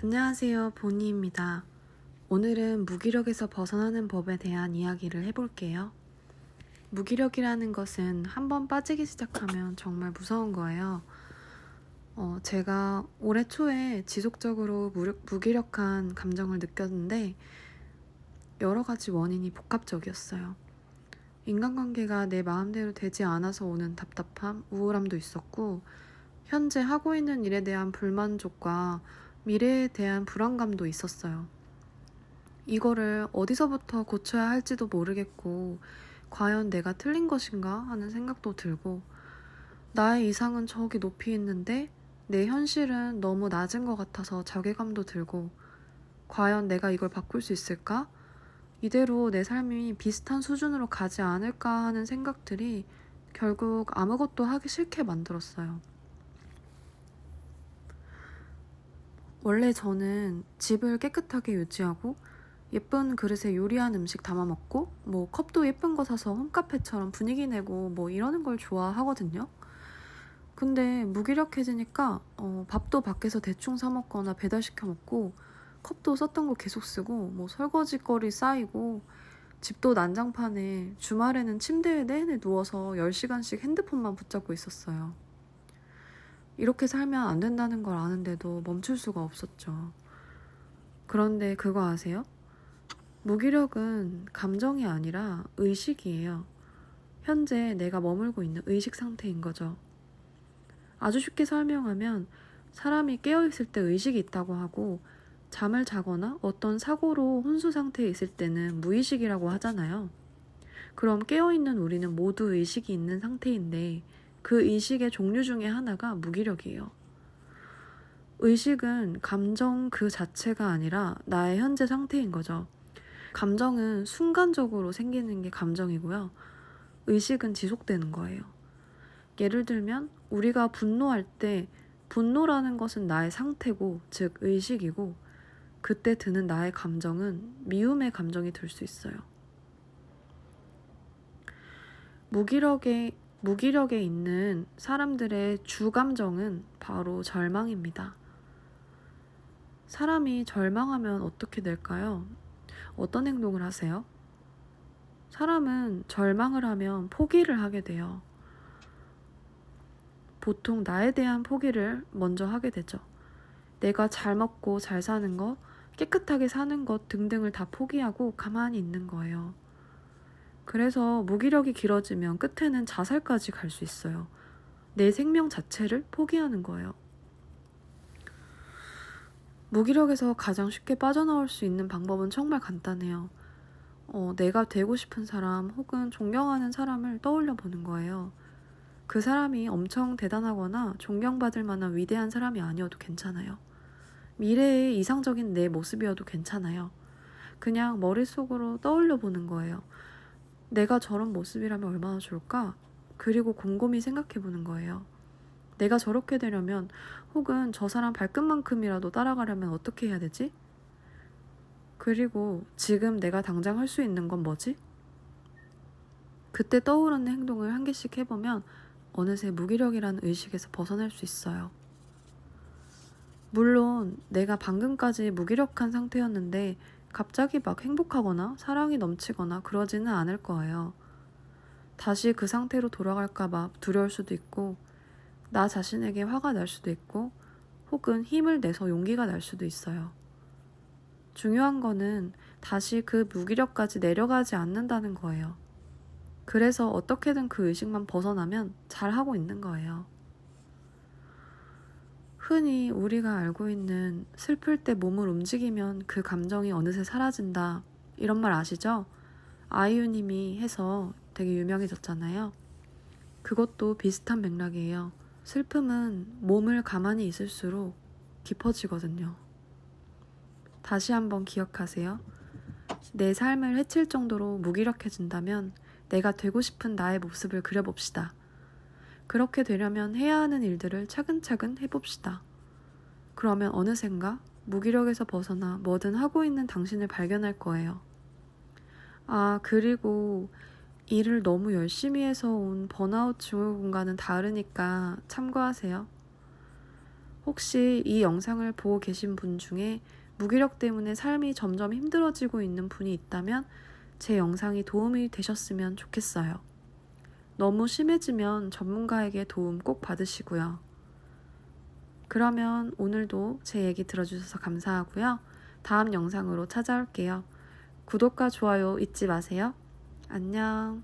안녕하세요, 보니입니다. 오늘은 무기력에서 벗어나는 법에 대한 이야기를 해볼게요. 무기력이라는 것은 한번 빠지기 시작하면 정말 무서운 거예요. 제가 올해 초에 지속적으로 무기력한 감정을 느꼈는데 여러 가지 원인이 복합적이었어요. 인간관계가 내 마음대로 되지 않아서 오는 답답함, 우울함도 있었고, 현재 하고 있는 일에 대한 불만족과 미래에 대한 불안감도 있었어요. 이거를 어디서부터 고쳐야 할지도 모르겠고, 과연 내가 틀린 것인가 하는 생각도 들고, 나의 이상은 저기 높이 있는데 내 현실은 너무 낮은 것 같아서 자괴감도 들고, 과연 내가 이걸 바꿀 수 있을까? 이대로 내 삶이 비슷한 수준으로 가지 않을까 하는 생각들이 결국 아무것도 하기 싫게 만들었어요. 원래 저는 집을 깨끗하게 유지하고 예쁜 그릇에 요리한 음식 담아 먹고 컵도 예쁜 거 사서 홈카페처럼 분위기 내고 이러는 걸 좋아하거든요. 근데 무기력해지니까 밥도 밖에서 대충 사 먹거나 배달시켜 먹고, 컵도 썼던 거 계속 쓰고 설거지 거리 쌓이고, 집도 난장판에 주말에는 침대에 내내 누워서 10시간씩 핸드폰만 붙잡고 있었어요. 이렇게 살면 안 된다는 걸 아는데도 멈출 수가 없었죠. 그런데 그거 아세요? 무기력은 감정이 아니라 의식이에요. 현재 내가 머물고 있는 의식 상태인 거죠. 아주 쉽게 설명하면 사람이 깨어있을 때 의식이 있다고 하고, 잠을 자거나 어떤 사고로 혼수 상태에 있을 때는 무의식이라고 하잖아요. 그럼 깨어있는 우리는 모두 의식이 있는 상태인데, 그 의식의 종류 중에 하나가 무기력이에요. 의식은 감정 그 자체가 아니라 나의 현재 상태인 거죠. 감정은 순간적으로 생기는 게 감정이고요. 의식은 지속되는 거예요. 예를 들면 우리가 분노할 때 분노라는 것은 나의 상태고, 즉 의식이고, 그때 드는 나의 감정은 미움의 감정이 될 수 있어요. 무기력에 있는 사람들의 주감정은 바로 절망입니다. 사람이 절망하면 어떻게 될까요? 어떤 행동을 하세요? 사람은 절망을 하면 포기를 하게 돼요. 보통 나에 대한 포기를 먼저 하게 되죠. 내가 잘 먹고 잘 사는 것, 깨끗하게 사는 것 등등을 다 포기하고 가만히 있는 거예요. 그래서 무기력이 길어지면 끝에는 자살까지 갈 수 있어요. 내 생명 자체를 포기하는 거예요. 무기력에서 가장 쉽게 빠져나올 수 있는 방법은 정말 간단해요. 내가 되고 싶은 사람 혹은 존경하는 사람을 떠올려 보는 거예요. 그 사람이 엄청 대단하거나 존경받을 만한 위대한 사람이 아니어도 괜찮아요. 미래의 이상적인 내 모습이어도 괜찮아요. 그냥 머릿속으로 떠올려 보는 거예요. 내가 저런 모습이라면 얼마나 좋을까? 그리고 곰곰이 생각해 보는 거예요. 내가 저렇게 되려면, 혹은 저 사람 발끝만큼이라도 따라가려면 어떻게 해야 되지? 그리고 지금 내가 당장 할 수 있는 건 뭐지? 그때 떠오르는 행동을 한 개씩 해보면 어느새 무기력이라는 의식에서 벗어날 수 있어요. 물론 내가 방금까지 무기력한 상태였는데 갑자기 막 행복하거나 사랑이 넘치거나 그러지는 않을 거예요. 다시 그 상태로 돌아갈까봐 두려울 수도 있고, 나 자신에게 화가 날 수도 있고, 혹은 힘을 내서 용기가 날 수도 있어요. 중요한 거는 다시 그 무기력까지 내려가지 않는다는 거예요. 그래서 어떻게든 그 의식만 벗어나면 잘하고 있는 거예요. 흔히 우리가 알고 있는 슬플 때 몸을 움직이면 그 감정이 어느새 사라진다, 이런 말 아시죠? 아이유님이 해서 되게 유명해졌잖아요. 그것도 비슷한 맥락이에요. 슬픔은 몸을 가만히 있을수록 깊어지거든요. 다시 한번 기억하세요. 내 삶을 해칠 정도로 무기력해진다면 내가 되고 싶은 나의 모습을 그려봅시다. 그렇게 되려면 해야 하는 일들을 차근차근 해봅시다. 그러면 어느샌가 무기력에서 벗어나 뭐든 하고 있는 당신을 발견할 거예요. 그리고 일을 너무 열심히 해서 온 번아웃 증후군과는 다르니까 참고하세요. 혹시 이 영상을 보고 계신 분 중에 무기력 때문에 삶이 점점 힘들어지고 있는 분이 있다면 제 영상이 도움이 되셨으면 좋겠어요. 너무 심해지면 전문가에게 도움 꼭 받으시고요. 그러면 오늘도 제 얘기 들어주셔서 감사하고요. 다음 영상으로 찾아올게요. 구독과 좋아요 잊지 마세요. 안녕.